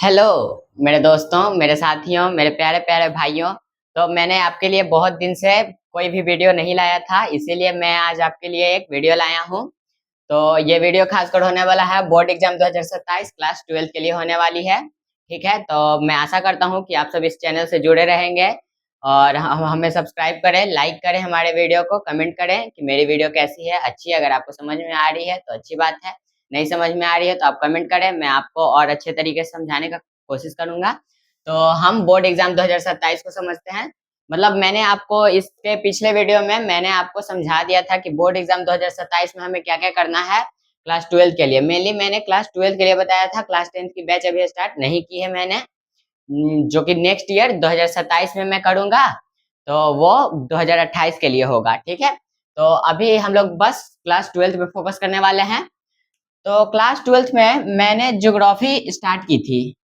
Hello मेरे दोस्तों, मेरे साथियों, मेरे प्यारे प्यारे भाइयों। तो मैंने आपके लिए बहुत दिन से कोई भी वीडियो नहीं लाया था, इसीलिए मैं आज आपके लिए एक वीडियो लाया हूँ। तो ये वीडियो खासकर होने वाला है बोर्ड एग्जाम 2027 क्लास 12 के लिए होने वाली है। ठीक है, तो मैं आशा करता हूँ कि आप सब इस चैनल से जुड़े रहेंगे और हम हमें सब्सक्राइब करें, लाइक करें हमारे वीडियो को, कमेंट करें कि मेरी वीडियो कैसी है, अच्छी है। अगर आपको समझ में आ रही है तो अच्छी बात है, नहीं समझ में आ रही है तो आप कमेंट करें, मैं आपको और अच्छे तरीके से समझाने का कोशिश करूंगा। तो हम बोर्ड एग्जाम 2027 को समझते हैं। मतलब मैंने आपको इसके पिछले वीडियो में मैंने आपको समझा दिया था कि बोर्ड एग्जाम 2027 में हमें क्या-क्या करना है क्लास 12 के लिए। मेनली मैंने क्लास 12 के लिए बताया था, क्लास 10 की बैच अभी स्टार्ट नहीं की है मैंने। जो कि नेक्स्ट ईयर 2027 में मैं करूंगा, तो वो 2028 के लिए होगा। ठीक है, तो अभी हम लोग बस क्लास 12 पे फोकस करने वाले हैं। तो क्लास 12th में मैंने ज्योग्राफी स्टार्ट की थी।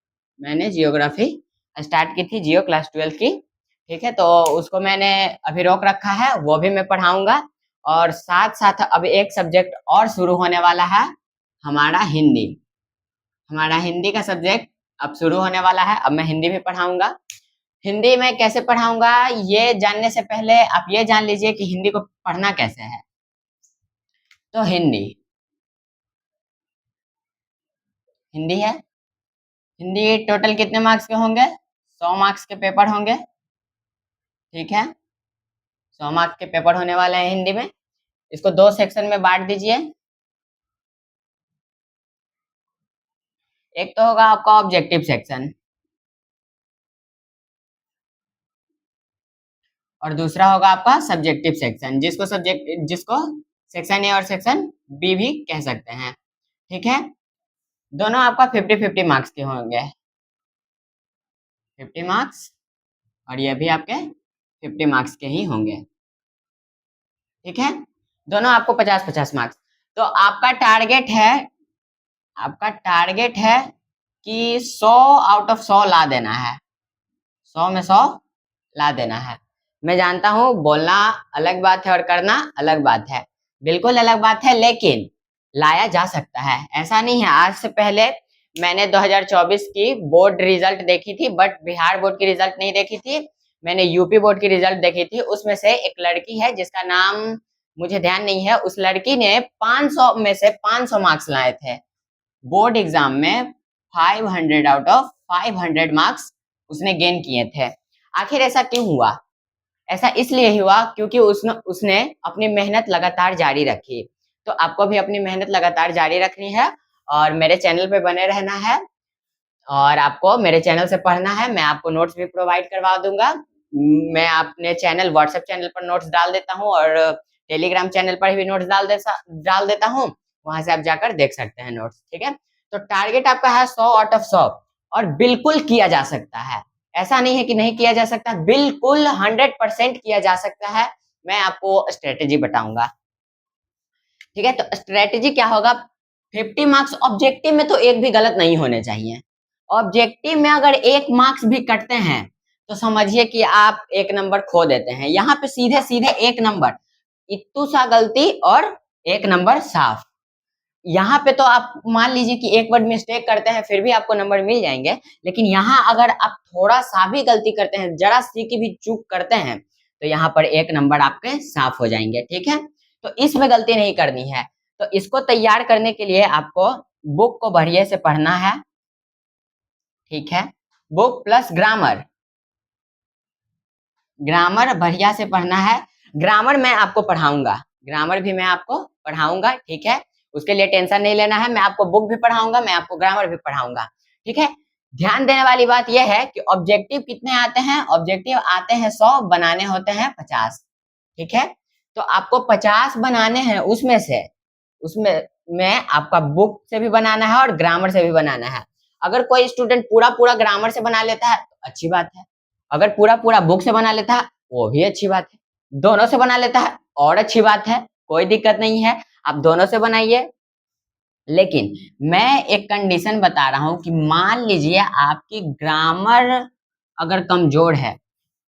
मैंने जियोग्राफी स्टार्ट की थी, जियो क्लास 12 की। ठीक है, तो उसको मैंने अभी रोक रखा है, वो भी मैं पढ़ाऊंगा। और साथ साथ अब एक सब्जेक्ट और शुरू होने वाला है, हमारा हिंदी। हमारा हिंदी का सब्जेक्ट अब शुरू होने वाला है, अब मैं हिंदी भी पढ़ाऊंगा। हिंदी में कैसे पढ़ाऊंगा ये जानने से पहले आप ये जान लीजिए कि हिंदी को पढ़ना कैसे है। तो हिंदी हिंदी है। हिंदी टोटल कितने मार्क्स के होंगे? 100 मार्क्स के पेपर होंगे। ठीक है, 100 मार्क्स के पेपर होने वाले हैं हिंदी में। इसको दो सेक्शन में बांट दीजिए। एक तो होगा आपका ऑब्जेक्टिव सेक्शन और दूसरा होगा आपका सब्जेक्टिव सेक्शन, जिसको सेक्शन ए और सेक्शन बी भी कह सकते हैं। ठीक है, दोनों आपका 50-50 मार्क्स के होंगे। 50 मार्क्स और ये भी आपके 50 मार्क्स के ही होंगे। ठीक है, दोनों आपको 50-50 मार्क्स। तो आपका टारगेट है कि 100 आउट ऑफ 100 ला देना है। 100 में 100 ला देना है। मैं जानता हूँ बोलना अलग बात है और करना अलग बात है, बिल्कुल अलग बात है, लेकिन लाया जा सकता है। ऐसा नहीं है, आज से पहले मैंने 2024 की बोर्ड रिजल्ट देखी थी, बट बिहार बोर्ड की रिजल्ट नहीं देखी थी। मैंने यूपी बोर्ड की रिजल्ट देखी थी। उसमें से एक लड़की है जिसका नाम मुझे ध्यान नहीं है, उस लड़की ने 500 में से 500 मार्क्स लाए थे बोर्ड एग्जाम में। 500 आउट ऑफ 500 मार्क्स उसने गेन किए थे। आखिर ऐसा क्यों हुआ? ऐसा इसलिए हुआ क्योंकि उसने उसने अपनी मेहनत लगातार जारी रखी। तो आपको भी अपनी मेहनत लगातार जारी रखनी है और मेरे चैनल पे बने रहना है और आपको मेरे चैनल से पढ़ना है। मैं आपको नोट्स भी प्रोवाइड करवा दूंगा। मैं अपने चैनल व्हाट्सएप चैनल पर नोट्स डाल देता हूँ और टेलीग्राम चैनल पर भी नोट्स डाल देता हूँ। वहां से आप जाकर देख सकते हैं नोट्स। ठीक है, तो टारगेट आपका है 100 आउट ऑफ 100 और बिल्कुल किया जा सकता है। ऐसा नहीं है कि नहीं किया जा सकता, बिल्कुल 100% किया जा सकता है। मैं आपको स्ट्रेटेजी बताऊंगा। ठीक है, तो स्ट्रेटेजी क्या होगा? 50 मार्क्स ऑब्जेक्टिव में तो एक भी गलत नहीं होने चाहिए। ऑब्जेक्टिव में अगर एक मार्क्स भी कटते हैं तो समझिए कि आप एक नंबर खो देते हैं। यहाँ पे सीधे सीधे एक नंबर, इतू सा गलती और एक नंबर साफ। यहाँ पे तो आप मान लीजिए कि एक वर्ड मिस्टेक करते हैं फिर भी आपको नंबर मिल जाएंगे, लेकिन यहाँ अगर आप थोड़ा सा भी गलती करते हैं, जरा सी की भी चूक करते हैं, तो यहाँ पर एक नंबर आपके साफ हो जाएंगे। ठीक है, तो इसमें गलती नहीं करनी है। तो इसको तैयार करने के लिए आपको बुक को बढ़िया से पढ़ना है। ठीक है, बुक प्लस ग्रामर, ग्रामर बढ़िया से पढ़ना है। ग्रामर मैं आपको पढ़ाऊंगा, ग्रामर भी मैं आपको पढ़ाऊंगा। ठीक है, उसके लिए टेंशन नहीं लेना है। मैं आपको बुक भी पढ़ाऊंगा, मैं आपको ग्रामर भी पढ़ाऊंगा। ठीक है, ध्यान देने वाली बात यह है कि ऑब्जेक्टिव कितने आते हैं? ऑब्जेक्टिव आते हैं 100, बनाने होते हैं 50। ठीक है, तो आपको 50 बनाने हैं। उसमें में आपका बुक से भी बनाना है और ग्रामर से भी बनाना है। अगर कोई स्टूडेंट पूरा पूरा ग्रामर से बना लेता है तो अच्छी बात है, अगर पूरा पूरा बुक से बना लेता है वो भी अच्छी बात है, दोनों से बना लेता है और अच्छी बात है, कोई दिक्कत नहीं है। आप दोनों से बनाइए, लेकिन मैं एक कंडीशन बता रहा हूँ कि मान लीजिए आपकी ग्रामर अगर कमजोर है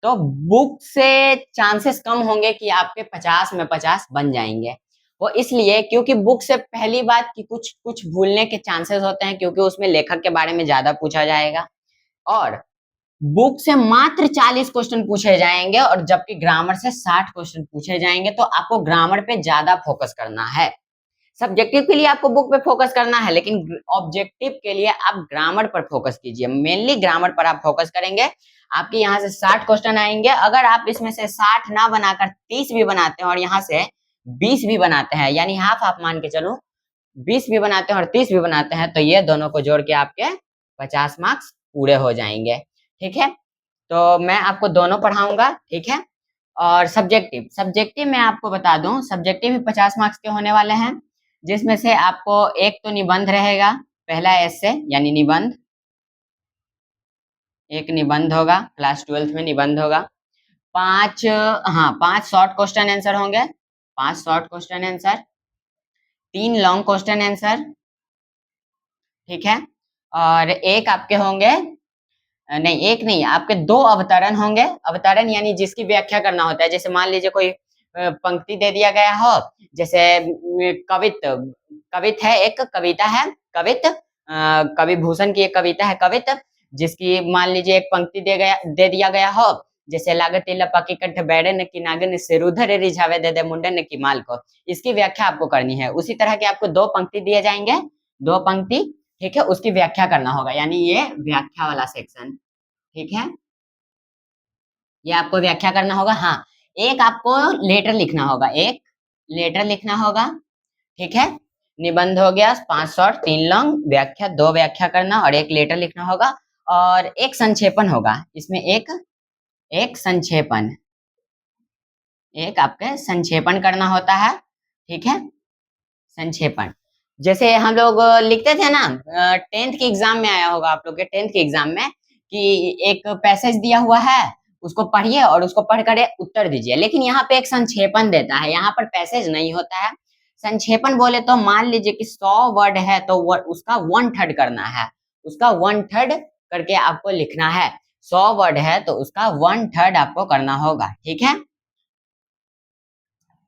तो बुक से चांसेस कम होंगे कि आपके 50 में 50 बन जाएंगे। वो इसलिए क्योंकि बुक से पहली बात कि कुछ कुछ भूलने के चांसेस होते हैं, क्योंकि उसमें लेखक के बारे में ज्यादा पूछा जाएगा, और बुक से मात्र 40 क्वेश्चन पूछे जाएंगे, और जबकि ग्रामर से 60 क्वेश्चन पूछे जाएंगे। तो आपको ग्रामर पे ज्यादा फोकस करना है। सब्जेक्टिव के लिए आपको बुक पे फोकस करना है, लेकिन ऑब्जेक्टिव के लिए आप ग्रामर पर फोकस कीजिए। मेनली ग्रामर पर आप फोकस करेंगे। आपके यहाँ से 60 क्वेश्चन आएंगे। अगर आप इसमें से 60 ना बनाकर 30 भी बनाते हैं और यहाँ से 20 भी बनाते हैं, यानी हाफ हाफ मान के चलो, 20 भी बनाते हैं और 30 भी बनाते हैं, तो ये दोनों को जोड़ के आपके 50 मार्क्स पूरे हो जाएंगे। ठीक है, तो मैं आपको दोनों पढ़ाऊंगा। ठीक है, और सब्जेक्टिव सब्जेक्टिव मैं आपको बता दूं, सब्जेक्टिव भी 50 मार्क्स के होने वाले हैं, जिसमें से आपको एक तो निबंध रहेगा, पहला एसे यानी निबंध, एक निबंध होगा, क्लास 12th में निबंध होगा। 5, हाँ 5 शॉर्ट क्वेश्चन आंसर होंगे, 5 short question answer, 3 long question answer. ठीक है, और एक आपके होंगे, नहीं एक नहीं, आपके 2 अवतरण होंगे। अवतरण यानी जिसकी व्याख्या करना होता है। जैसे मान लीजिए कोई पंक्ति दे दिया गया हो, जैसे कवित, कवित है, एक कविता है कवित, कवि भूषण की एक कविता है कवित, जिसकी मान लीजिए एक पंक्ति दे दिया गया हो, जैसे लागत लपकी कंठ बैडे न की नागन सिरुधर रिझावे दे दे मुंडे न की माल को। इसकी व्याख्या आपको करनी है। उसी तरह के आपको 2 पंक्ति दिए जाएंगे, 2 पंक्ति। ठीक है, उसकी व्याख्या करना होगा, यानी ये व्याख्या वाला सेक्शन। ठीक है, ये आपको व्याख्या करना होगा। हाँ, एक आपको लेटर लिखना होगा, एक लेटर लिखना होगा। ठीक है, निबंध हो गया 5 शॉर्ट, 3 लॉन्ग, व्याख्या 2 व्याख्या करना, और एक लेटर लिखना होगा, और एक संक्षेपण होगा इसमें, एक एक संक्षेपण, एक आपके संक्षेपण करना होता है। ठीक है, संक्षेपण जैसे हम लोग लिखते थे ना, 10th के एग्जाम में आया होगा आप लोग के, 10th के एग्जाम में, कि एक पैसेज दिया हुआ है, उसको पढ़िए और उसको पढ़कर उत्तर दीजिए। लेकिन यहाँ पे एक संक्षेपण देता है, यहाँ पर पैसेज नहीं होता है। संक्षेपण बोले तो मान लीजिए कि 100 वर्ड है, तो उसका 1/3 करना है, उसका 1/3 करके आपको लिखना है। 100 वर्ड है तो उसका 1/3 आपको करना होगा। ठीक है,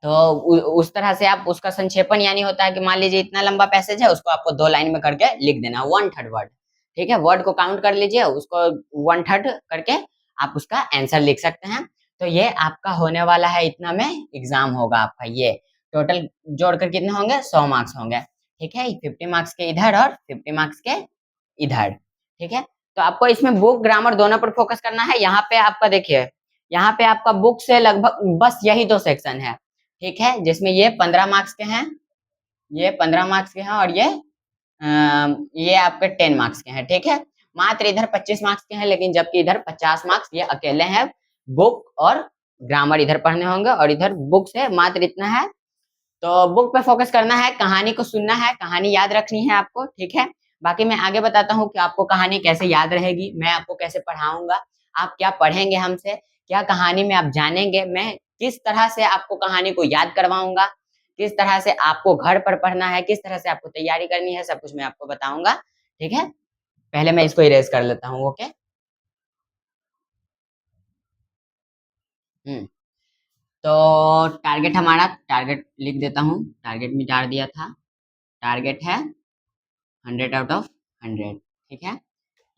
तो उस तरह से आप उसका संक्षेपण यानी होता है कि मान लीजिए इतना लंबा पैसेज है, उसको आपको 2 लाइन में करके लिख देना, 1/3 वर्ड। ठीक है, वर्ड को काउंट कर लीजिए, उसको 1/3 करके आप उसका आंसर लिख सकते हैं। तो ये आपका होने वाला है, इतना में एग्जाम होगा आपका। ये टोटल जोड़कर कितने होंगे, 100 मार्क्स होंगे। ठीक है, 50 मार्क्स के इधर और 50 मार्क्स के इधर। ठीक है, तो आपको इसमें बुक ग्रामर दोनों पर फोकस करना है। यहाँ पे आपका देखिए, यहाँ पे आपका बुक से लगभग बस यही 2 सेक्शन है। ठीक है, जिसमें ये 15 मार्क्स के हैं, ये 15 मार्क्स के हैं, और ये आपके 10 मार्क्स के हैं। ठीक है, मात्र इधर 25 मार्क्स के हैं, लेकिन जबकि इधर 50 मार्क्स ये अकेले हैं। बुक और ग्रामर इधर पढ़ने होंगे, और इधर बुक से मात्र इतना है। तो बुक पे फोकस करना है, कहानी को सुनना है, कहानी याद रखनी है आपको। ठीक है, बाकी मैं आगे बताता हूँ कि आपको कहानी कैसे याद रहेगी, मैं आपको कैसे पढ़ाऊंगा, आप क्या पढ़ेंगे हमसे, क्या कहानी में आप जानेंगे, मैं किस तरह से आपको कहानी को याद करवाऊंगा, किस तरह से आपको घर पर पढ़ना है, किस तरह से आपको तैयारी करनी है, सब कुछ मैं आपको बताऊंगा। ठीक है, पहले मैं इसको इरेज कर लेता हूँ। ओके, तो टारगेट हमारा, टारगेट लिख देता हूँ, टारगेट मिटा दिया था। टारगेट है 100 आउट ऑफ 100। ठीक है,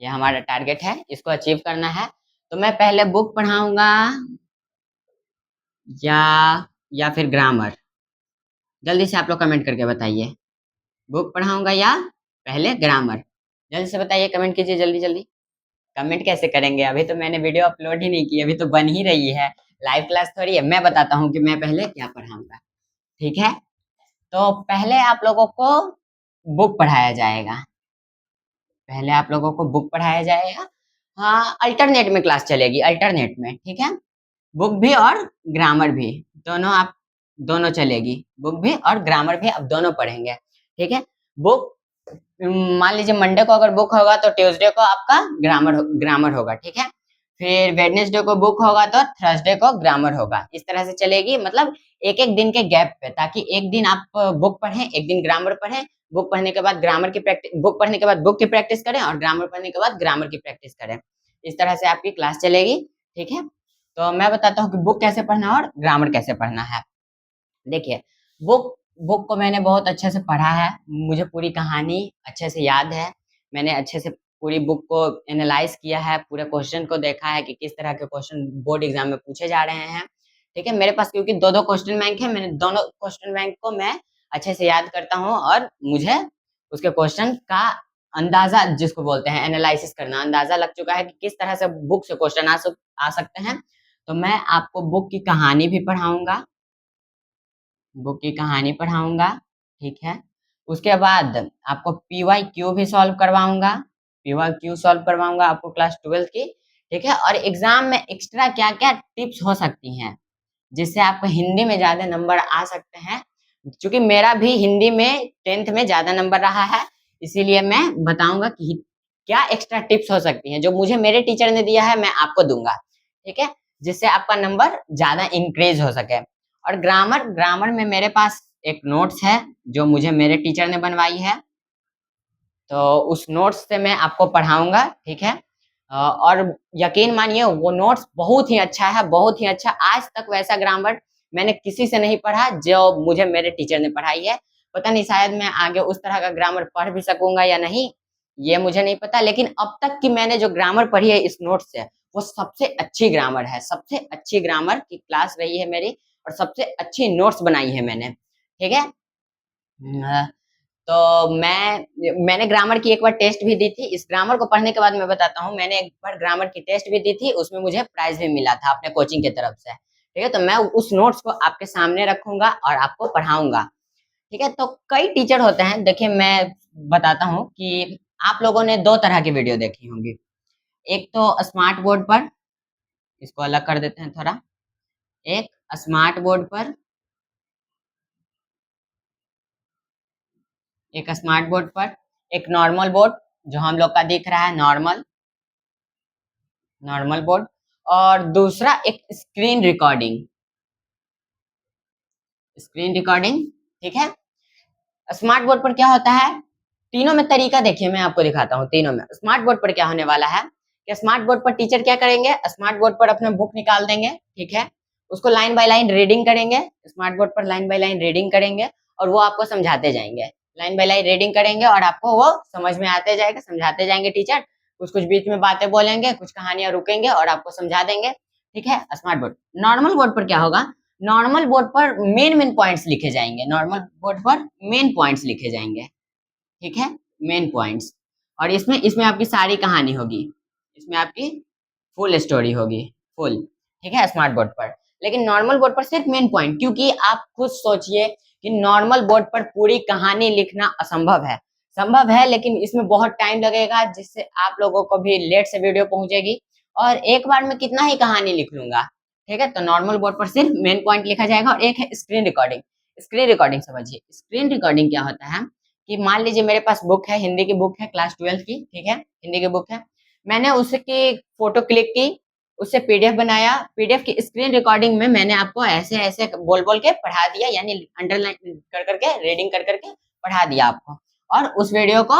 ये हमारा टारगेट है, इसको अचीव करना है। तो मैं पहले बुक पढ़ाऊंगा या फिर ग्रामर, जल्दी से आप लोग कमेंट करके बताइए, बुक पढ़ाऊंगा या पहले ग्रामर। जल्दी से बताइए, कमेंट कीजिए जल्दी जल्दी। कमेंट कैसे करेंगे, अभी तो मैंने वीडियो अपलोड ही नहीं की, अभी तो बन ही रही है, लाइव क्लास थोड़ी है। मैं बताता हूँ कि मैं पहले क्या पढ़ाऊंगा। ठीक है, तो पहले आप लोगों को बुक पढ़ाया जाएगा, पहले आप लोगों को बुक पढ़ाया जाएगा। हाँ, अल्टरनेट में क्लास चलेगी, अल्टरनेट में। ठीक है, बुक भी और ग्रामर भी, दोनों आप, दोनों चलेगी, बुक भी और ग्रामर भी आप दोनों पढ़ेंगे। ठीक है, बुक मान लीजिए मंडे को अगर बुक होगा तो ट्यूसडे को आपका ग्रामर होगा। ठीक है, फिर वेडनेसडे को बुक होगा तो थर्सडे को ग्रामर होगा। इस तरह से चलेगी, मतलब एक एक दिन के गैप पे, ताकि एक दिन आप बुक पढ़ें, एक दिन ग्रामर पढ़ें, बुक पढ़ने के बाद ग्रामर की प्रैक्टिस, बुक पढ़ने के बाद बुक की प्रैक्टिस करें, और ग्रामर पढ़ने के बाद ग्रामर की प्रैक्टिस करें। इस तरह से आपकी क्लास चलेगी। ठीक है, तो मैं बताता हूँ कि बुक कैसे पढ़ना है और ग्रामर कैसे पढ़ना है। देखिए, बुक बुक को मैंने बहुत अच्छे से पढ़ा है, मुझे पूरी कहानी अच्छे से याद है। मैंने अच्छे से पूरी बुक को एनालाइज़ किया है, पूरे क्वेश्चन को देखा है कि किस तरह के क्वेश्चन बोर्ड एग्ज़ाम में पूछे जा रहे हैं। ठीक है? मेरे पास क्योंकि 2-2 क्वेश्चन बैंक है, मैंने दोनों क्वेश्चन बैंक को मैं अच्छे से याद करता हूँ और मुझे उसके क्वेश्चन का अंदाज़ा जिसको बोलते हैं एनालिसिस करना, अंदाज़ा लग चुका है कि किस तरह से बुक से क्वेश्चन आ सकते हैं। तो मैं आपको बुक की कहानी भी पढ़ाऊँगा, बुक की कहानी पढ़ाऊँगा, ठीक है? उसके बाद आपको पीवाईक्यू भी सॉल्व करवाऊँगा, पीवाईक्यू सॉल्व करवाऊँगा आपको क्लास 12 की, ठीक है? और एग्ज़ाम में एक्स्ट्रा क्या-क्या टिप्स हो सकती हैं, जिससे आपको हिंदी में ज़्यादा नंबर आ सकते हैं। चूँकि मेरा भी हिंदी में 10th में ज़्यादा नंबर रहा है, इसीलिए मैं बताऊँगा कि क्या एक्स्ट्रा टिप्स हो सकती हैं, जो मुझे मेरे टीचर ने दिया है, मैं आपको दूँगा, ठीक है? जिससे आपका नंबर ज़्यादा इंक्रीज़ हो सके। और ग्रामर में मेरे पास एक नोट्स है, जो मुझे मेरे टीचर ने बनवाई है। तो उस नोट्स से मैं आपको पढ़ाऊँगा, ठीक है? और यकीन मानिए वो नोट्स बहुत ही अच्छा है, बहुत ही अच्छा। आज तक वैसा ग्रामर मैंने किसी से नहीं पढ़ा जो मुझे मेरे टीचर ने पढ़ाई है। पता नहीं शायद मैं आगे उस तरह का ग्रामर पढ़ भी सकूँगा या नहीं, ये मुझे नहीं पता। लेकिन अब तक की मैंने जो ग्रामर पढ़ी है इस नोट्स से, वो सबसे अच्छी ग्रामर है। सबसे अच्छी ग्रामर की क्लास रही है मेरी और सबसे अच्छी नोट्स बनाई है मैंने, ठीक है? तो मैंने ग्रामर की एक बार टेस्ट भी दी थी। इस ग्रामर को पढ़ने के बाद मैं बताता हूँ, मैंने एक बार ग्रामर की टेस्ट भी दी थी, उसमें मुझे प्राइज़ भी मिला था अपने कोचिंग की तरफ से। ठीक है? तो मैं उस नोट्स को आपके सामने रखूँगा और आपको पढ़ाऊँगा। ठीक है? तो कई टीचर होते हैं, देखिए मैं बताता हूँ कि आप लोगों ने 2 तरह की वीडियो देखी होंगी। एक तो स्मार्ट बोर्ड पर, इसको अलग कर देते हैं थोड़ा। एक स्मार्ट बोर्ड पर, एक स्मार्ट बोर्ड पर, एक नॉर्मल बोर्ड जो हम लोग का दिख रहा है नॉर्मल, नॉर्मल बोर्ड और दूसरा एक स्क्रीन रिकॉर्डिंग, स्क्रीन रिकॉर्डिंग, ठीक है? स्मार्ट बोर्ड पर क्या होता है? तीनों में तरीका देखिए मैं आपको दिखाता हूँ तीनों में। स्मार्ट बोर्ड पर क्या होने वाला है कि स्मार्ट बोर्ड पर टीचर क्या करेंगे? स्मार्ट बोर्ड पर अपना बुक निकाल देंगे, ठीक है? उसको लाइन बाय लाइन रीडिंग करेंगे, स्मार्ट बोर्ड पर लाइन बाय लाइन रीडिंग करेंगे और वो आपको समझाते जाएँगे। लाइन बाय लाइन रीडिंग करेंगे और आपको वो समझ में आते जाएगा, समझाते जाएँगे टीचर। कुछ-कुछ बीच में बातें बोलेंगे, कुछ कहानियाँ रुकेंगे और आपको समझा देंगे, ठीक है? Smart board. नॉर्मल बोर्ड पर क्या होगा? नॉर्मल बोर्ड पर मेन पॉइंट्स लिखे जाएँगे, नॉर्मल बोर्ड पर मेन पॉइंट्स लिखे जाएँगे। ठीक है? मेन पॉइंट्स और इसमें इसमें आपकी सारी कहानी होगी। इसमें आपकी फुल स्टोरी होगी, फुल, ठीक है? स्मार्ट बोर्ड पर। लेकिन नॉर्मल बोर्ड पर सिर्फ मेन पॉइंट क्योंकि आप खुद सोचिए कि नॉर्मल बोर्ड पर पूरी कहानी लिखना असंभव है। संभव है लेकिन इसमें बहुत टाइम लगेगा जिससे आप लोगों को भी लेट से वीडियो पहुँचेगी और एक बार में कितना ही कहानी लिख लूँगा, ठीक है? तो नॉर्मल बोर्ड पर सिर्फ मेन पॉइंट लिखा जाएगा और एक है स्क्रीन रिकॉर्डिंग। स्क्रीन रिकॉर्डिंग समझिए, स्क्रीन रिकॉर्डिंग क्या होता है कि मान लीजिए मेरे पास बुक है, हिंदी की बुक है क्लास 12 की, ठीक है? हिंदी की बुक है। मैंने उसकी फ़ोटो क्लिक की, उससे पीडीएफ बनाया, पीडीएफ की स्क्रीन रिकॉर्डिंग में मैंने आपको ऐसे-ऐसे बोल-बोल के पढ़ा दिया यानी अंडरलाइन कर-कर के, रीडिंग कर-कर के पढ़ा दिया आपको और उस वीडियो को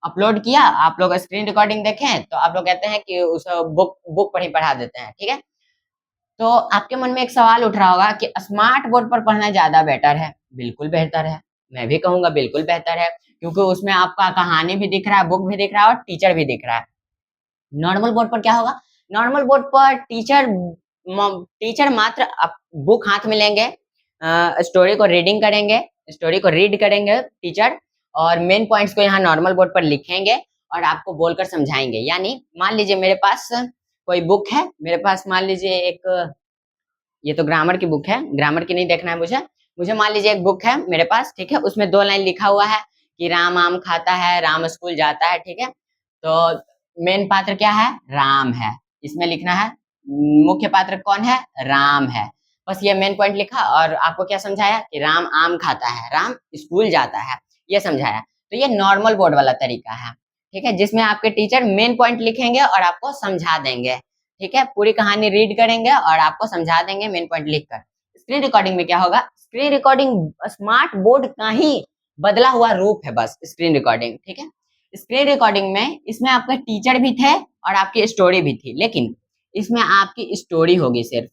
अपलोड किया। आप लोग स्क्रीन रिकॉर्डिंग देखें, तो आप लोग कहते हैं कि उस बुक बुक पर ही पढ़ा देते हैं, ठीक है? तो आपके मन में एक सवाल उठ रहा होगा कि स्मार्ट बोर्ड पर पढ़ना ज़्यादा बेटर है। बिल्कुल बेहतर है। मैं भी कहूँगा बिल्कुल बेहतर है क्योंकि उसमें आपका कहानी भी दिख रहा है, बुक भी दिख रहा है और टीचर भी दिख रहा है। नॉर्मल बोर्ड पर क्या होगा? नॉर्मल बोर्ड पर टीचर मात्र बुक हाथ में लेंगे, स्टोरी को रीडिंग करेंगे, स्टोरी को रीड करेंगे टीचर और मेन पॉइंट्स को यहाँ नॉर्मल बोर्ड पर लिखेंगे और आपको बोलकर समझाएँगे। यानी मान लीजिए मेरे पास कोई बुक है, मेरे पास मान लीजिए एक ये तो ग्रामर की बुक है, ग्रामर की नहीं देखना है मुझे। मुझे मान लीजिए एक बुक है मेरे पास, ठीक है? उसमें 2 लाइन लिखा हुआ है कि राम आम खाता है, राम स्कूल जाता है, ठीक है? तो मेन पात्र क्या है? राम है। इसमें लिखना है मुख्य पात्र कौन है? राम है। बस ये मेन पॉइंट लिखा और आपको क्या समझाया कि राम आम खाता है, राम स्कूल जाता है, ये समझाया। तो ये नॉर्मल बोर्ड वाला तरीका है, ठीक है? जिसमें आपके टीचर मेन पॉइंट लिखेंगे और आपको समझा देंगे। ठीक है? पूरी कहानी रीड करेंगे और आपको समझा देंगे मेन पॉइंट लिखकर। स्क्रीन रिकॉर्डिंग में क्या होगा? स्क्रीन रिकॉर्डिंग स्मार्ट बोर्ड का ही बदला हुआ रूप है बस स्क्रीन रिकॉर्डिंग, ठीक है? स्क्रीन रिकॉर्डिंग में इसमें आपके टीचर भी थे और आपकी स्टोरी भी थी, लेकिन इसमें आपकी स्टोरी होगी सिर्फ,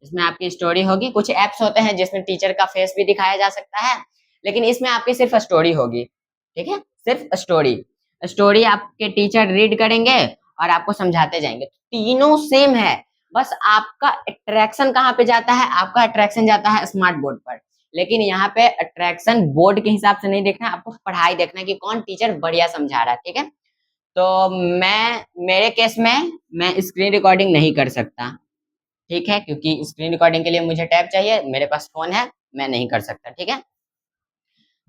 इसमें आपकी स्टोरी होगी। कुछ ऐप्स होते हैं जिसमें टीचर का फेस भी दिखाया जा सकता है, लेकिन इसमें आपकी सिर्फ स्टोरी होगी, ठीक है, सिर्फ स्टोरी। स्टोरी आपके टीचर रीड करेंगे और आपको समझाते जाएंगे। तीनों सेम है, बस आपका अट्रैक्शन कहाँ पे जाता है, आपका अट्रैक्शन जाता है स्मार्ट बोर्ड पर। लेकिन यहाँ पे अट्रैक्शन बोर्ड के हिसाब से नहीं देखना, आपको पढ़ाई देखना है कि कौन टीचर बढ़िया समझा रहा है, ठीक है। तो मेरे केस में मैं स्क्रीन रिकॉर्डिंग नहीं कर सकता, ठीक है, क्योंकि स्क्रीन रिकॉर्डिंग के लिए मुझे टैब चाहिए, मेरे पास फोन है, मैं नहीं कर सकता, ठीक है।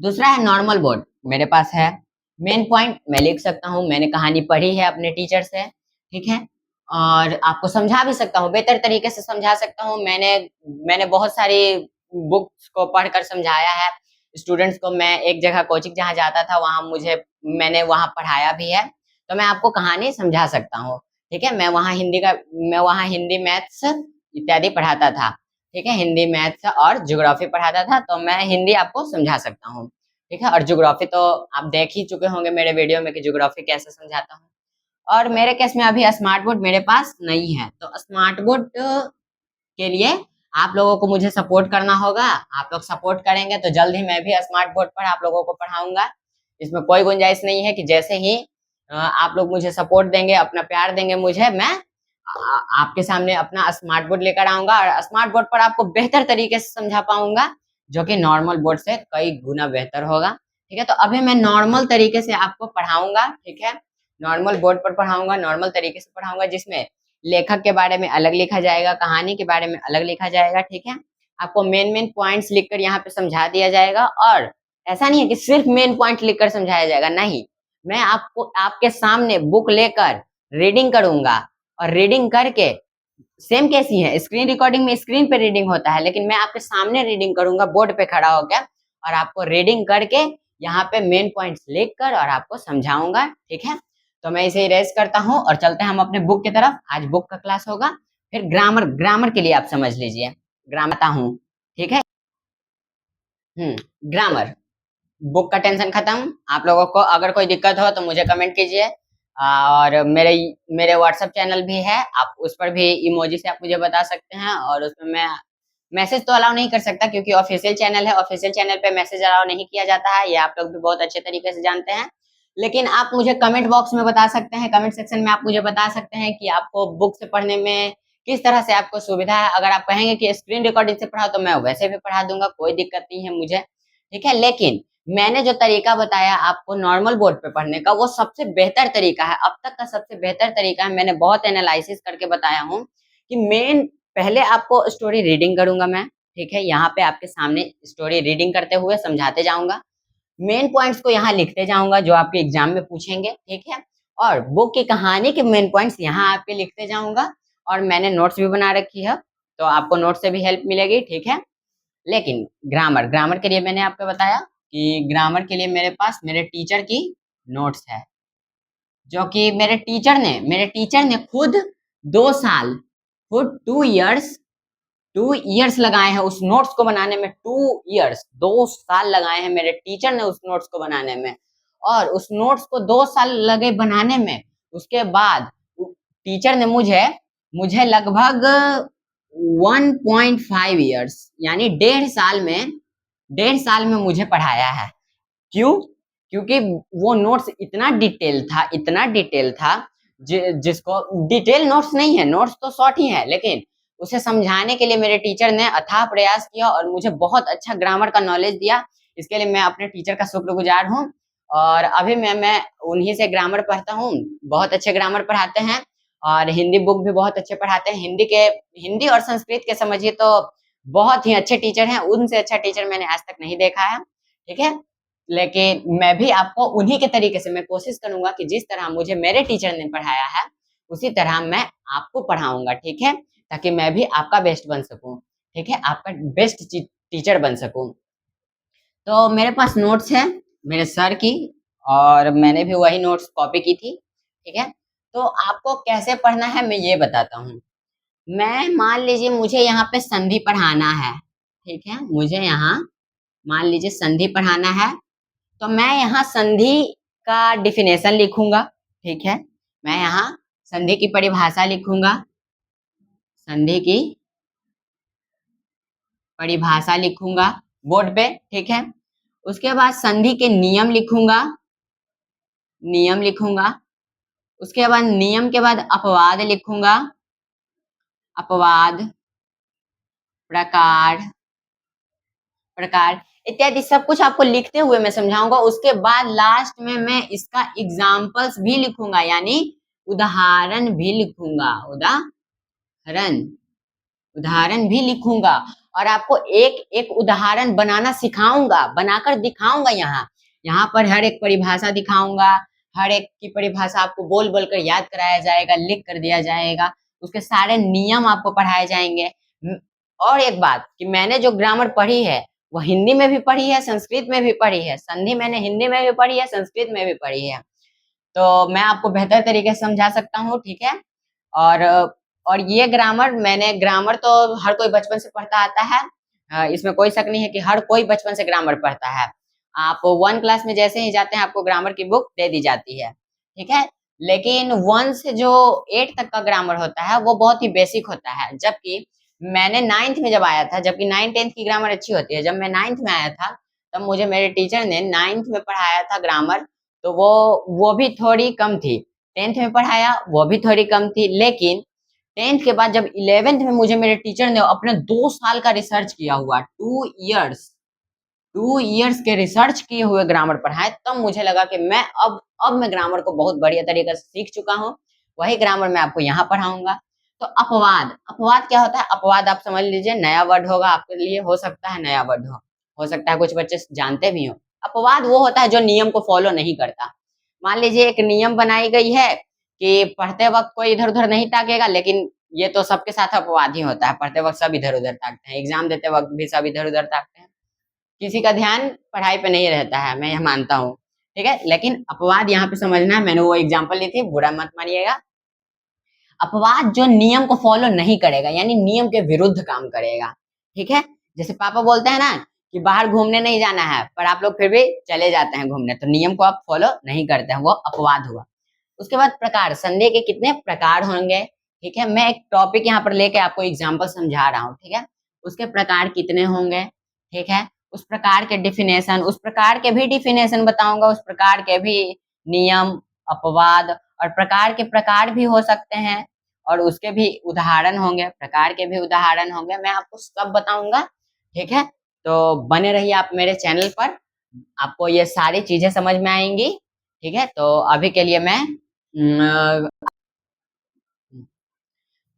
दूसरा है नॉर्मल बोर्ड, मेरे पास है। मेन पॉइंट मैं लिख सकता हूँ, मैंने कहानी पढ़ी है अपने टीचर से, ठीक है, और आपको समझा भी सकता हूँ, बेहतर तरीके से समझा सकता हूँ। मैंने बहुत सारी बुक्स को पढ़कर समझाया है स्टूडेंट्स को। मैं एक जगह कोचिंग जहाँ जाता था, मैंने वहाँ पढ़ाया भी है, तो मैं आपको कहानी समझा सकता हूँ, ठीक है। मैं वहाँ हिंदी मैथ्स इत्यादि पढ़ाता था, ठीक है, हिंदी मैथ्स और ज्योग्राफी पढ़ाता था, तो मैं हिंदी आपको समझा सकता हूँ, ठीक है। और ज्योग्राफी तो आप देख ही चुके होंगे मेरे वीडियो में कि ज्योग्राफी कैसे समझाता हूँ। और मेरे केस में अभी स्मार्ट बोर्ड मेरे पास नहीं है, तो स्मार्ट बोर्ड के लिए आप लोगों को मुझे सपोर्ट करना होगा। आप लोग सपोर्ट करेंगे तो जल्द ही मैं भी स्मार्ट बोर्ड पर आप लोगों को पढ़ाऊंगा। इसमें कोई गुंजाइश नहीं है कि जैसे ही आप लोग मुझे सपोर्ट देंगे, अपना प्यार देंगे मुझे, मैं आपके सामने अपना स्मार्ट बोर्ड लेकर आऊंगा और स्मार्ट बोर्ड पर आपको बेहतर तरीके से समझा पाऊंगा, जो कि नॉर्मल बोर्ड से कई गुना बेहतर होगा, ठीक है। तो अभी मैं नॉर्मल तरीके से आपको पढ़ाऊंगा, ठीक है, नॉर्मल बोर्ड पर पढ़ाऊंगा, नॉर्मल तरीके से पढ़ाऊंगा, जिसमें लेखक के बारे में अलग लिखा जाएगा, कहानी के बारे में अलग लिखा जाएगा, ठीक है। आपको मेन मेन पॉइंट्स लिखकर यहाँ पे समझा दिया जाएगा। और ऐसा नहीं है कि सिर्फ मेन पॉइंट लिखकर समझाया जाएगा, नहीं, मैं आपको आपके सामने बुक लेकर रीडिंग करूंगा, और रीडिंग करके सेम कैसी है, स्क्रीन रिकॉर्डिंग में स्क्रीन पे रीडिंग होता है, लेकिन मैं आपके सामने रीडिंग करूंगा बोर्ड पे खड़ा होकर, और आपको रीडिंग करके यहाँ पे मेन पॉइंट्स लिखकर और आपको समझाऊंगा, ठीक है। तो मैं इसे इरेज करता हूँ और चलते हैं हम अपने बुक की तरफ। आज बुक का क्लास होगा। फिर ग्रामर, ग्रामर के लिए आप समझ लीजिए, ग्रामर हूँ, ठीक है। ग्रामर, बुक का टेंशन खत्म। आप लोगों को अगर कोई दिक्कत हो तो मुझे कमेंट कीजिए, और मेरे व्हाट्सएप चैनल भी है, आप उस पर भी इमोजी से आप मुझे बता सकते हैं। और उसमें मैं मैसेज तो अलाउ नहीं कर सकता, क्योंकि ऑफिशियल चैनल है, ऑफिशियल चैनल पे मैसेज अलाउ नहीं किया जाता है, ये आप लोग भी बहुत अच्छे तरीके से जानते हैं। लेकिन आप मुझे कमेंट बॉक्स में बता सकते हैं, कमेंट सेक्शन में आप मुझे बता सकते हैं कि आपको बुक से पढ़ने में किस तरह से आपको सुविधा है। अगर आप कहेंगे कि स्क्रीन रिकॉर्डिंग से पढ़ाओ, तो मैं वैसे भी पढ़ा दूंगा, कोई दिक्कत नहीं है मुझे, ठीक है। लेकिन मैंने जो तरीका बताया आपको नॉर्मल बोर्ड पे पढ़ने का, वो सबसे बेहतर तरीका है, अब तक का सबसे बेहतर तरीका है। मैंने बहुत एनालिसिस करके बताया हूँ कि पहले आपको स्टोरी रीडिंग करूंगा मैं, ठीक है, यहाँ पे आपके सामने स्टोरी रीडिंग करते हुए समझाते जाऊंगा, मेन पॉइंट्स को यहाँ लिखते जाऊंगा जो आपके एग्जाम में पूछेंगे, ठीक है। और बुक की कहानी के मेन पॉइंट्स यहाँ आपके लिखते जाऊंगा, और मैंने नोट्स भी बना रखी है, तो आपको नोट्स से भी हेल्प मिलेगी, ठीक है। लेकिन ग्रामर, ग्रामर के लिए मैंने आपको बताया कि ग्रामर के लिए मेरे पास मेरे टीचर की नोट्स है, जो कि मेरे टीचर ने खुद 2 साल, खुद 2 इयर्स, 2 इयर्स लगाए हैं उस नोट्स को बनाने में। 2 इयर्स, 2 साल लगाए हैं मेरे टीचर ने उस नोट्स को बनाने में। और उस नोट्स को 2 साल लगे बनाने में, उसके बाद टीचर ने मुझे मुझे लगभग 1.5 इयर्स, यानी 1.5 साल में मुझे पढ़ाया है। क्यों? क्योंकि वो नोट्स इतना डिटेल था, इतना डिटेल था, जिसको डिटेल नोट्स नहीं है, नोट्स तो शॉर्ट ही है, लेकिन उसे समझाने के लिए मेरे टीचर ने अथाह प्रयास किया और मुझे बहुत अच्छा ग्रामर का नॉलेज दिया। इसके लिए मैं अपने टीचर का शुक्रगुजार हूँ। और अभी मैं उन्हीं से ग्रामर पढ़ता हूँ, बहुत अच्छे ग्रामर पढ़ाते हैं, और हिंदी बुक भी बहुत अच्छे पढ़ाते हैं। हिंदी और संस्कृत के समझिए तो बहुत ही अच्छे टीचर हैं, उनसे अच्छा टीचर मैंने आज तक नहीं देखा है, ठीक है। लेकिन मैं भी आपको उन्हीं के तरीके से मैं कोशिश करूंगा कि जिस तरह मुझे मेरे टीचर ने पढ़ाया है, उसी तरह मैं आपको पढ़ाऊंगा, ठीक है, ताकि मैं भी आपका बेस्ट बन सकूं, ठीक है, आपका बेस्ट टीचर बन सकूं। तो मेरे पास नोट्स है मेरे सर की, और मैंने भी वही नोट्स कॉपी की थी, ठीक है। तो आपको कैसे पढ़ना है मैं ये बताता हूँ। मैं मान लीजिए मुझे यहाँ पे संधि पढ़ाना है, ठीक है, मुझे यहाँ मान लीजिए संधि पढ़ाना है, तो मैं यहाँ संधि का डिफिनेशन लिखूंगा, ठीक है, मैं यहाँ संधि की परिभाषा लिखूंगा, संधि की परिभाषा लिखूंगा बोर्ड पे, ठीक है। उसके बाद संधि के नियम लिखूंगा, नियम लिखूंगा। उसके बाद नियम के बाद अपवाद लिखूंगा, अपवाद, प्रकार, प्रकार इत्यादि सब कुछ आपको लिखते हुए मैं समझाऊंगा। उसके बाद लास्ट में मैं इसका एग्जाम्पल्स भी लिखूंगा, यानी उदाहरण भी लिखूंगा, उदाहरण, उदाहरण भी लिखूंगा। और आपको एक एक उदाहरण बनाना सिखाऊंगा, बनाकर दिखाऊंगा। यहाँ यहाँ पर हर एक परिभाषा दिखाऊंगा, हर एक की परिभाषा आपको बोल बोल कर याद कराया जाएगा, लिख कर दिया जाएगा, उसके सारे नियम आपको पढ़ाए जाएंगे। और एक बात कि मैंने जो ग्रामर पढ़ी है वो हिंदी में भी पढ़ी है, संस्कृत में भी पढ़ी है। संधि मैंने हिंदी में भी पढ़ी है, संस्कृत में भी पढ़ी है, तो मैं आपको बेहतर तरीके से समझा सकता हूँ, ठीक है। और और ये ग्रामर मैंने, ग्रामर तो हर कोई बचपन से पढ़ता आता है, इसमें कोई शक नहीं है कि हर कोई बचपन से ग्रामर पढ़ता है। आप 1 क्लास में जैसे ही जाते हैं आपको ग्रामर की बुक दे दी जाती है, ठीक है। लेकिन 1 से जो 8 तक का ग्रामर होता है वो बहुत ही बेसिक होता है। जबकि मैंने 9th में जब आया था, जबकि 9 10th की ग्रामर अच्छी होती है, जब मैं 9th में आया था तब मुझे मेरे टीचर ने 9th में पढ़ाया था ग्रामर, तो वो भी थोड़ी कम थी। 10th में पढ़ाया वो भी थोड़ी कम थी। लेकिन 10th के बाद जब 11th में मुझे मेरे टीचर ने अपने 2 साल का रिसर्च किया हुआ, 2 इयर्स के रिसर्च किए हुए ग्रामर पढ़ाए, तब मुझे लगा कि मैं अब मैं ग्रामर को बहुत बढ़िया तरीके से सीख चुका हूँ। वही ग्रामर मैं आपको यहाँ पढ़ाऊंगा। तो अपवाद, अपवाद क्या होता है? अपवाद आप समझ लीजिए नया वर्ड होगा आपके लिए, हो सकता है नया वर्ड हो सकता है कुछ बच्चे जानते भी हो। अपवाद वो होता है जो नियम को फॉलो नहीं करता। मान लीजिए एक नियम बनाई गई है कि पढ़ते वक्त कोई इधर उधर नहीं ताकेगा, लेकिन ये तो सबके साथ अपवाद ही होता है, पढ़ते वक्त सब इधर उधर ताकते हैं, एग्जाम देते वक्त भी सब इधर उधर ताकते हैं, किसी का ध्यान पढ़ाई पे नहीं रहता है, मैं यह मानता हूँ, ठीक है। लेकिन अपवाद यहाँ पे समझना है, मैंने वो एग्जाम्पल ली थी, बुरा मत मानिएगा। अपवाद जो नियम को फॉलो नहीं करेगा, यानी नियम के विरुद्ध काम करेगा, ठीक है। जैसे पापा बोलते हैं ना कि बाहर घूमने नहीं जाना है, पर आप लोग फिर भी चले जाते हैं घूमने, तो नियम को आप फॉलो नहीं करते हैं, वो अपवाद हुआ। उसके बाद प्रकार, संदेह के कितने प्रकार होंगे, ठीक है। मैं एक टॉपिक यहाँ पर लेके आपको एग्जाम्पल समझा रहा हूँ, ठीक है। उसके प्रकार कितने होंगे, ठीक है। उस प्रकार के डिफिनेशन, उस प्रकार के भी डिफिनेशन बताऊंगा, उस प्रकार के भी नियम, अपवाद, और प्रकार के प्रकार भी हो सकते हैं, और उसके भी उदाहरण होंगे, प्रकार के भी उदाहरण होंगे, मैं आपको सब बताऊंगा, ठीक है। तो बने रहिए आप मेरे चैनल पर, आपको ये सारी चीजें समझ में आएंगी, ठीक है। तो अभी के लिए मैं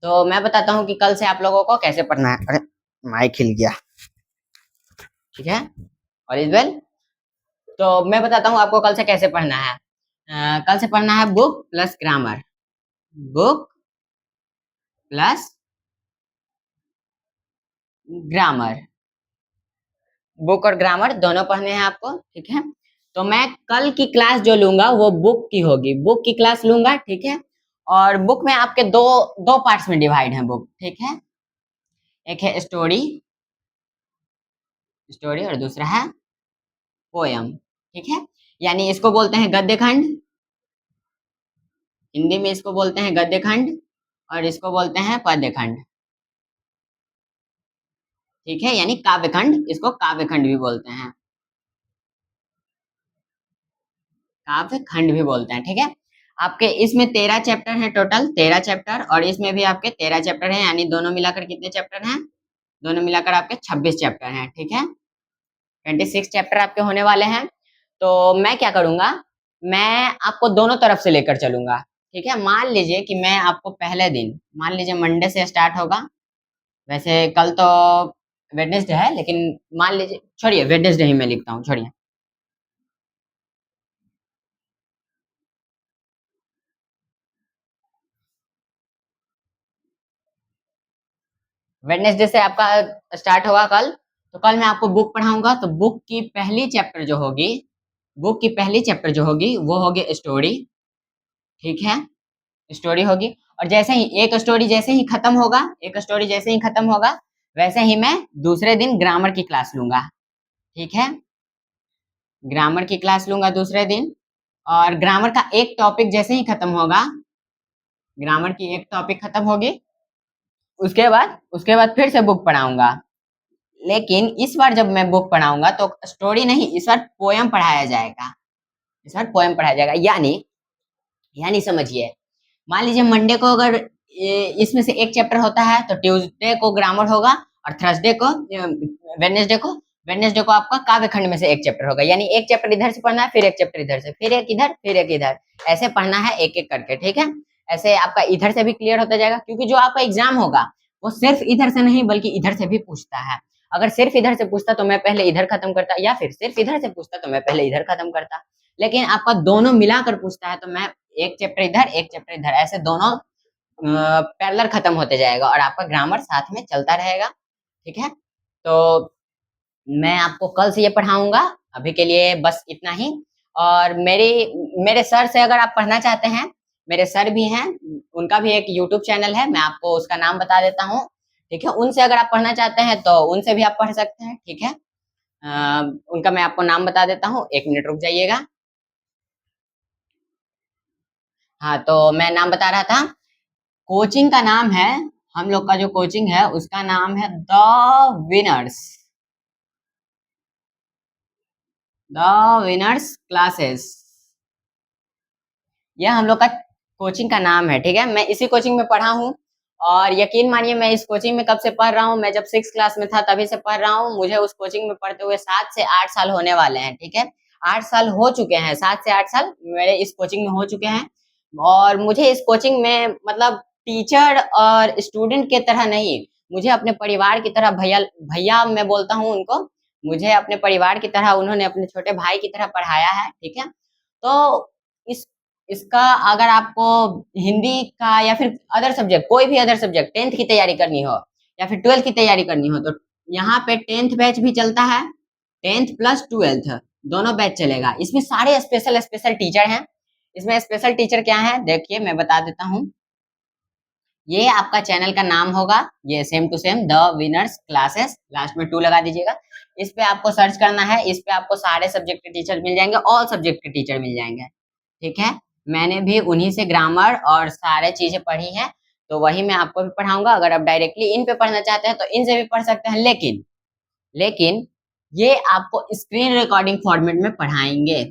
तो मैं बताता हूँ कि कल से आप लोगों को कैसे पढ़ना है। अरे माइक हिल गया, ठीक है। और इज वेल, तो मैं बताता हूँ आपको कल से कैसे पढ़ना है। कल से पढ़ना है book plus grammar, book plus grammar, book और ग्रामर दोनों पढ़ने हैं आपको, ठीक है। तो मैं कल की क्लास जो लूंगा वो बुक की होगी, बुक की क्लास लूंगा, ठीक है। और बुक में आपके दो दो पार्ट्स में डिवाइड है बुक, ठीक है। एक है स्टोरी, स्टोरी, और दूसरा है पोयम, ठीक है। यानी इसको बोलते हैं गद्य खंड, हिंदी में इसको बोलते हैं गद्य खंड, और इसको बोलते हैं पद्य खंड, ठीक है। यानी काव्य खंड, इसको काव्य खंड भी बोलते हैं, काव्य खंड भी बोलते हैं, ठीक है। आपके इसमें 13 चैप्टर है, टोटल 13 चैप्टर, और इसमें भी आपके 13 चैप्टर हैं, यानी दोनों मिलाकर कितने चैप्टर हैं? दोनों मिलाकर आपके 26 चैप्टर हैं, ठीक है। 26 चैप्टर आपके होने वाले हैं। तो मैं क्या करूंगा, मैं आपको दोनों तरफ से लेकर चलूंगा, ठीक है। मान लीजिए कि मैं आपको पहले दिन, मान लीजिए मंडे से स्टार्ट होगा, वैसे कल तो वेडनेसडे है, लेकिन मान लीजिए, छोड़िए वेडनेसडे ही मैं लिखता हूँ, छोड़िए। वेडनेसडे से आपका स्टार्ट होगा कल। तो कल मैं आपको बुक पढ़ाऊंगा, तो बुक की पहली चैप्टर जो होगी, बुक की पहली चैप्टर जो होगी वो होगी स्टोरी, ठीक है। स्टोरी होगी, और जैसे ही एक स्टोरी जैसे ही खत्म होगा, एक स्टोरी जैसे ही खत्म होगा, वैसे ही मैं दूसरे दिन ग्रामर की क्लास लूंगा, ठीक है। ग्रामर की क्लास लूंगा दूसरे दिन, और ग्रामर का एक टॉपिक जैसे ही खत्म होगा, ग्रामर की एक टॉपिक खत्म होगी, उसके बाद फिर से बुक पढ़ाऊंगा, लेकिन इस बार जब मैं बुक पढ़ाऊंगा तो स्टोरी नहीं, इस बार पोयम पढ़ाया जाएगा। इस बार पोयम पढ़ाया जाएगा, यानी समझिए, मान लीजिए मंडे को अगर इसमें से एक चैप्टर होता है तो ट्यूसडे को ग्रामर होगा, और थर्सडे को वेडनेसडे को आपका काव्य खंड में से एक चैप्टर होगा। यानी एक चैप्टर इधर से पढ़ना है, फिर एक चैप्टर इधर से, फिर एक इधर, फिर एक इधर, ऐसे पढ़ना है एक एक करके, ठीक है। ऐसे आपका इधर से भी क्लियर होता जाएगा, क्योंकि जो आपका एग्जाम होगा वो सिर्फ इधर से नहीं बल्कि इधर से भी पूछता है। अगर सिर्फ इधर से पूछता तो मैं पहले इधर खत्म करता, या फिर सिर्फ इधर से पूछता तो मैं पहले इधर खत्म करता। लेकिन आपका दोनों मिलाकर पूछता है तो मैं एक चैप्टर इधर एक चैप्टर इधर, ऐसे दोनों पैरेलल खत्म होते जाएगा और आपका ग्रामर साथ में चलता रहेगा, ठीक है। तो मैं आपको कल से ये पढ़ाऊंगा, अभी के लिए बस इतना ही। और मेरे सर से अगर आप पढ़ना चाहते हैं, मेरे सर भी हैं, उनका भी एक यूट्यूब चैनल है, मैं आपको उसका नाम बता देता हूँ, ठीक है। उनसे अगर आप पढ़ना चाहते हैं तो उनसे भी आप पढ़ सकते हैं, ठीक है। उनका मैं आपको नाम बता देता हूँ, 1 मिनट रुक जाइएगा। हाँ, तो मैं नाम बता रहा था, कोचिंग का नाम है, हम लोग का जो कोचिंग है उसका नाम है the winners, the winners classes. यह हम लोग का कोचिंग का नाम है, ठीक है। मैं इसी कोचिंग में पढ़ा हूँ, और यकीन मानिए मैं इस कोचिंग में कब से पढ़ रहा हूँ, मैं जब 6 क्लास में था तभी से पढ़ रहा हूँ। मुझे उस कोचिंग में पढ़ते हुए 7 से 8 साल होने वाले हैं, ठीक है। 8 साल हो चुके हैं, 7 से 8 साल मेरे इस कोचिंग में हो चुके हैं। और मुझे इस कोचिंग में मतलब टीचर और स्टूडेंट के तरह नहीं, मुझे अपने परिवार की तरह, भैया भैया मैं बोलता हूँ उनको, मुझे अपने परिवार की तरह उन्होंने अपने छोटे भाई की तरह पढ़ाया है, ठीक है। तो इस इसका अगर आपको हिंदी का या फिर अदर सब्जेक्ट, कोई भी अदर सब्जेक्ट 10th की तैयारी करनी हो या फिर 12th की तैयारी करनी हो, तो यहाँ पे 10th बैच भी चलता है, 10th प्लस 12th दोनों बैच चलेगा। इसमें सारे स्पेशल स्पेशल टीचर हैं। इसमें स्पेशल टीचर क्या है, देखिए मैं बता देता हूँ। ये आपका चैनल का नाम होगा, ये same to same the winners classes, last में 2 लगा दीजिएगा। इस पे आपको सर्च करना है, इस पे आपको सारे सब्जेक्ट के टीचर मिल जाएंगे, ऑल सब्जेक्ट के टीचर मिल जाएंगे, ठीक है। मैंने भी उन्हीं से ग्रामर और सारे चीजें पढ़ी हैं, तो वही मैं आपको भी पढ़ाऊंगा। अगर आप डायरेक्टली इन पे पढ़ना चाहते हैं तो इनसे भी पढ़ सकते हैं, लेकिन ये आपको स्क्रीन रिकॉर्डिंग फॉर्मेट में पढ़ाएंगे।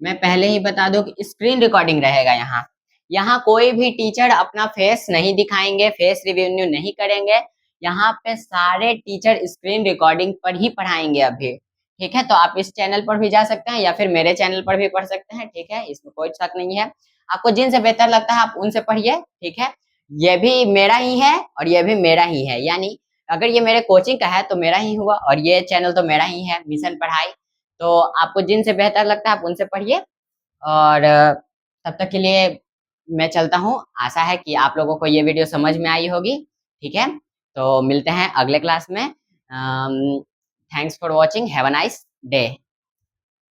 मैं पहले ही बता दूं कि स्क्रीन रिकॉर्डिंग रहेगा यहाँ। यहाँ कोई भी टीचर अपना फेस नहीं दिखाएंगे, फेस रिव्यू नहीं करेंगे। यहाँ पे सारे टीचर स्क्रीन रिकॉर्डिंग पर ही पढ़ाएंगे अभी, ठीक है। तो आप इस चैनल पर भी जा सकते हैं या फिर मेरे चैनल पर भी पढ़ सकते हैं, ठीक है। इसमें कोई शक नहीं है। आपको जिनसे बेहतर लगता है आप उनसे पढ़िए, ठीक है। ये भी मेरा ही है और ये भी मेरा ही है, यानी अगर ये मेरे कोचिंग का है तो मेरा ही हुआ, और ये चैनल तो मेरा ही है, मिशन पढ़ाई। तो आपको जिनसे बेहतर लगता है आप उनसे पढ़िए। और तब तक के लिए मैं चलता हूँ। आशा है कि आप लोगों को ये वीडियो समझ में आई होगी, ठीक है। तो मिलते हैं अगले क्लास में। Thanks for watching, have a nice day.